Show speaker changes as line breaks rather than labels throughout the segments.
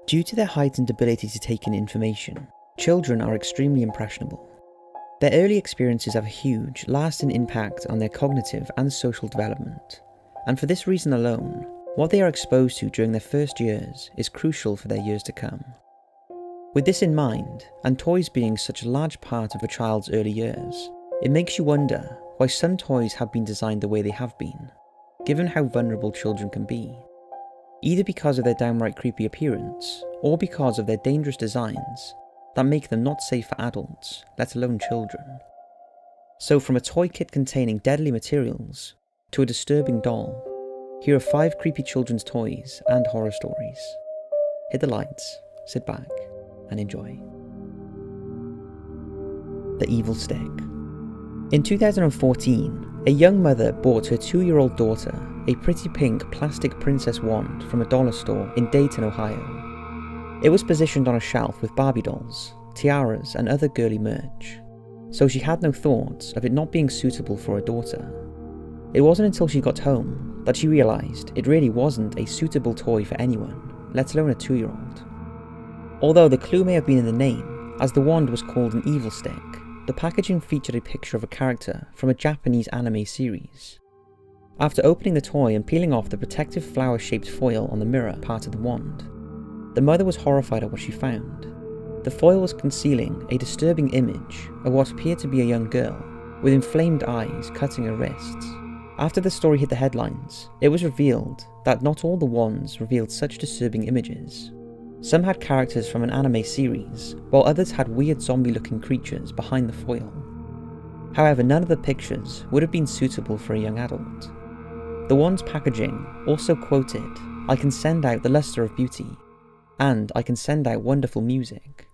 Due to their heightened ability to take in information, children are extremely impressionable. Their early experiences have a huge, lasting impact on their cognitive and social development, and for this reason alone, what they are exposed to during their first years is crucial for their years to come. With this in mind, and toys being such a large part of a child's early years, it makes you wonder why some toys have been designed the way they have been, given how vulnerable children can be. Either because of their downright creepy appearance, or because of their dangerous designs that make them not safe for adults, let alone children. So from a toy kit containing deadly materials, to a disturbing doll, here are 5 creepy children's toys and horror stories. Hit the lights, sit back, and enjoy. The Evil Stick. In 2014, a young mother bought her 2-year-old daughter a pretty pink plastic princess wand from a dollar store in Dayton, Ohio. It was positioned on a shelf with Barbie dolls, tiaras, and other girly merch, so she had no thoughts of it not being suitable for her daughter. It wasn't until she got home that she realised it really wasn't a suitable toy for anyone, let alone a 2-year-old. Although the clue may have been in the name, as the wand was called an evil stick, the packaging featured a picture of a character from a Japanese anime series. After opening the toy and peeling off the protective flower-shaped foil on the mirror part of the wand, the mother was horrified at what she found. The foil was concealing a disturbing image of what appeared to be a young girl, with inflamed eyes cutting her wrists. After the story hit the headlines, it was revealed that not all the wands revealed such disturbing images. Some had characters from an anime series, while others had weird zombie-looking creatures behind the foil. However, none of the pictures would have been suitable for a young adult. The wand's packaging also quoted, "I can send out the luster of beauty," and "I can send out wonderful music."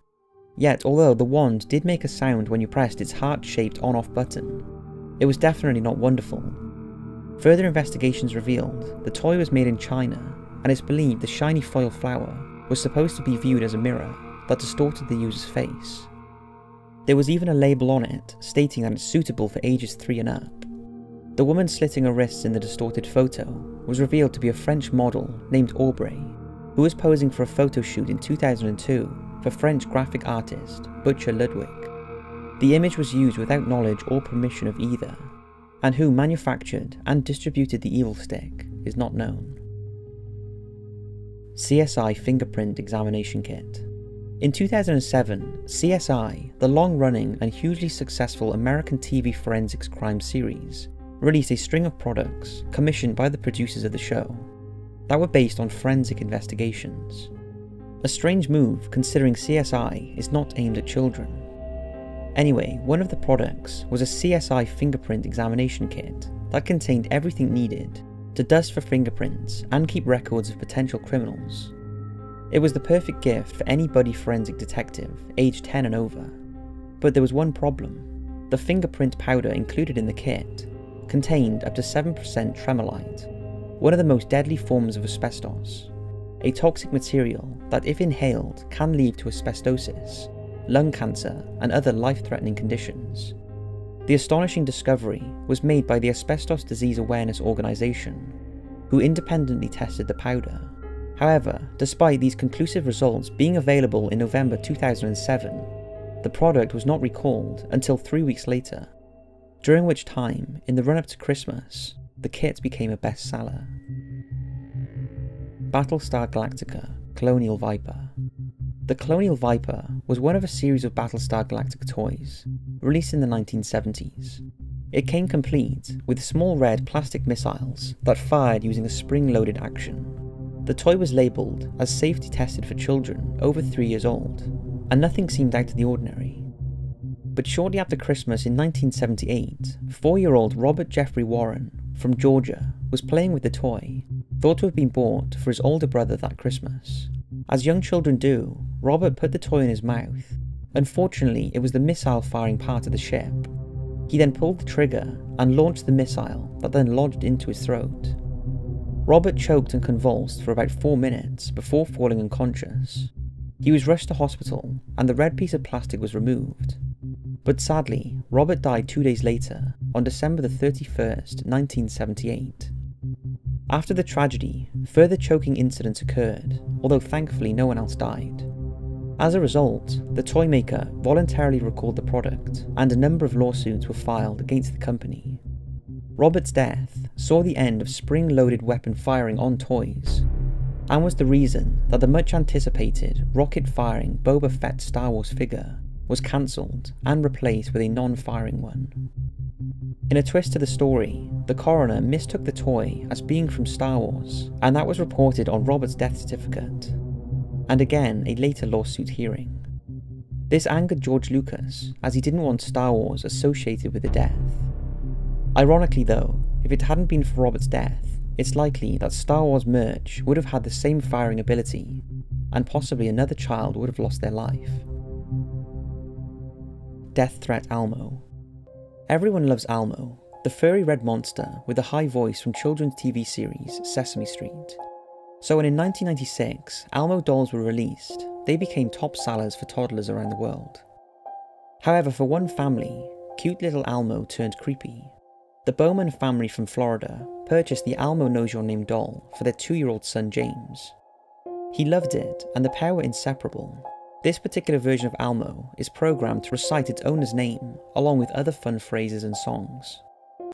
Yet, although the wand did make a sound when you pressed its heart-shaped on-off button, it was definitely not wonderful. Further investigations revealed the toy was made in China, and it's believed the shiny foil flower was supposed to be viewed as a mirror that distorted the user's face. There was even a label on it stating that it's suitable for ages 3 and up. The woman slitting her wrists in the distorted photo was revealed to be a French model named Aubrey, who was posing for a photo shoot in 2002 for French graphic artist Butcher Ludwig. The image was used without knowledge or permission of either, and who manufactured and distributed the evil stick is not known. CSI Fingerprint Examination Kit. In 2007, CSI, the long-running and hugely successful American TV forensics crime series, released a string of products commissioned by the producers of the show that were based on forensic investigations. A strange move considering CSI is not aimed at children. Anyway, one of the products was a CSI fingerprint examination kit that contained everything needed to dust for fingerprints and keep records of potential criminals. It was the perfect gift for any buddy forensic detective aged 10 and over. But there was one problem. The fingerprint powder included in the kit contained up to 7% tremolite, one of the most deadly forms of asbestos, a toxic material that if inhaled can lead to asbestosis, lung cancer and other life-threatening conditions. The astonishing discovery was made by the Asbestos Disease Awareness Organization, who independently tested the powder. However, despite these conclusive results being available in November 2007, the product was not recalled until 3 weeks later, during which time, in the run-up to Christmas, the kit became a bestseller. Battlestar Galactica Colonial Viper. The Colonial Viper was one of a series of Battlestar Galactica toys, released in the 1970s. It came complete with small red plastic missiles that fired using a spring-loaded action. The toy was labelled as safety tested for children over 3 years old, and nothing seemed out of the ordinary. But shortly after Christmas in 1978, 4-year-old Robert Jeffrey Warren from Georgia was playing with the toy, thought to have been bought for his older brother that Christmas. As young children do, Robert put the toy in his mouth. Unfortunately, it was the missile-firing part of the ship. He then pulled the trigger and launched the missile that then lodged into his throat. Robert choked and convulsed for about 4 minutes before falling unconscious. He was rushed to hospital and the red piece of plastic was removed. But sadly, Robert died 2 days later, on December the 31st, 1978. After the tragedy, further choking incidents occurred, although thankfully no one else died. As a result, the toy maker voluntarily recalled the product, and a number of lawsuits were filed against the company. Robert's death saw the end of spring-loaded weapon firing on toys, and was the reason that the much-anticipated rocket-firing Boba Fett Star Wars figure was cancelled and replaced with a non-firing one. In a twist to the story, the coroner mistook the toy as being from Star Wars, and that was reported on Robert's death certificate, and again a later lawsuit hearing. This angered George Lucas, as he didn't want Star Wars associated with the death. Ironically though, if it hadn't been for Robert's death, it's likely that Star Wars merch would have had the same firing ability, and possibly another child would have lost their life. Death Threat Almo. Everyone loves Almo, the furry red monster with the high voice from children's TV series Sesame Street. So when in 1996 Almo dolls were released, they became top sellers for toddlers around the world. However, for one family, cute little Almo turned creepy. The Bowman family from Florida purchased the Almo Knows Your Name doll for their 2-year-old son James. He loved it, and the pair were inseparable. This particular version of Almo is programmed to recite its owner's name, along with other fun phrases and songs.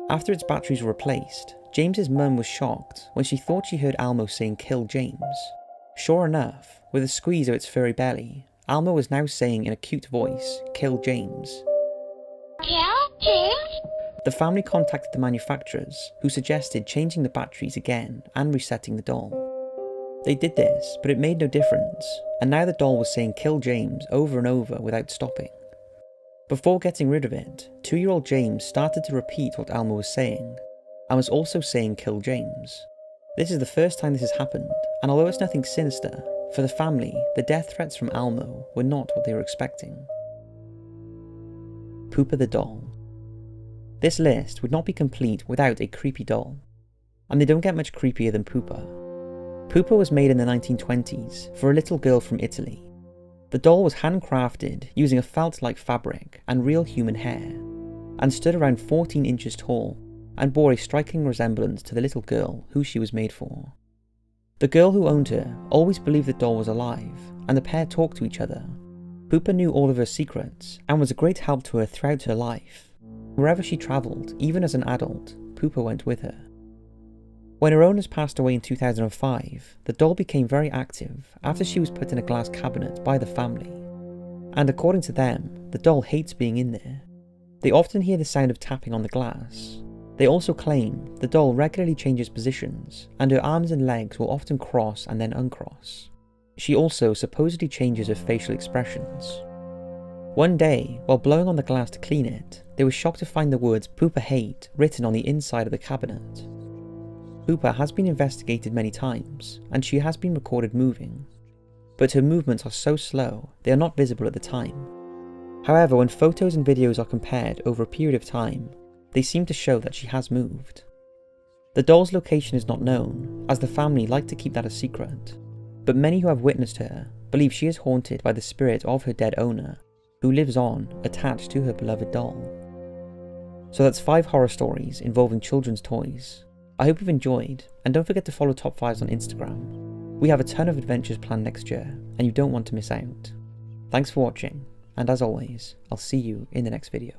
After its batteries were replaced, James's mum was shocked when she thought she heard Almo saying "Kill James." Sure enough, with a squeeze of its furry belly, Almo was now saying in a cute voice, "Kill James."
Kill James?
The family contacted the manufacturers, who suggested changing the batteries again and resetting the doll. They did this, but it made no difference, and now the doll was saying "Kill James" over and over without stopping. Before getting rid of it, 2-year-old James started to repeat what Almo was saying, and was also saying "Kill James." This is the first time this has happened, and although it's nothing sinister, for the family, the death threats from Almo were not what they were expecting. Poopa the doll. This list would not be complete without a creepy doll, and they don't get much creepier than Poopa. Poopa was made in the 1920s for a little girl from Italy. The doll was handcrafted using a felt-like fabric and real human hair, and stood around 14 inches tall, and bore a striking resemblance to the little girl who she was made for. The girl who owned her always believed the doll was alive, and the pair talked to each other. Poopa knew all of her secrets, and was a great help to her throughout her life. Wherever she travelled, even as an adult, Poopa went with her. When her owners passed away in 2005, the doll became very active after she was put in a glass cabinet by the family. And according to them, the doll hates being in there. They often hear the sound of tapping on the glass. They also claim the doll regularly changes positions, and her arms and legs will often cross and then uncross. She also supposedly changes her facial expressions. One day, while blowing on the glass to clean it, they were shocked to find the words "Poopa hate" written on the inside of the cabinet. Poopa has been investigated many times, and she has been recorded moving, but her movements are so slow they are not visible at the time. However, when photos and videos are compared over a period of time, they seem to show that she has moved. The doll's location is not known, as the family like to keep that a secret, but many who have witnessed her believe she is haunted by the spirit of her dead owner, who lives on, attached to her beloved doll. So that's 5 horror stories involving children's toys. I hope you've enjoyed, and don't forget to follow Top 5s on Instagram. We have a ton of adventures planned next year, and you don't want to miss out. Thanks for watching, and as always, I'll see you in the next video.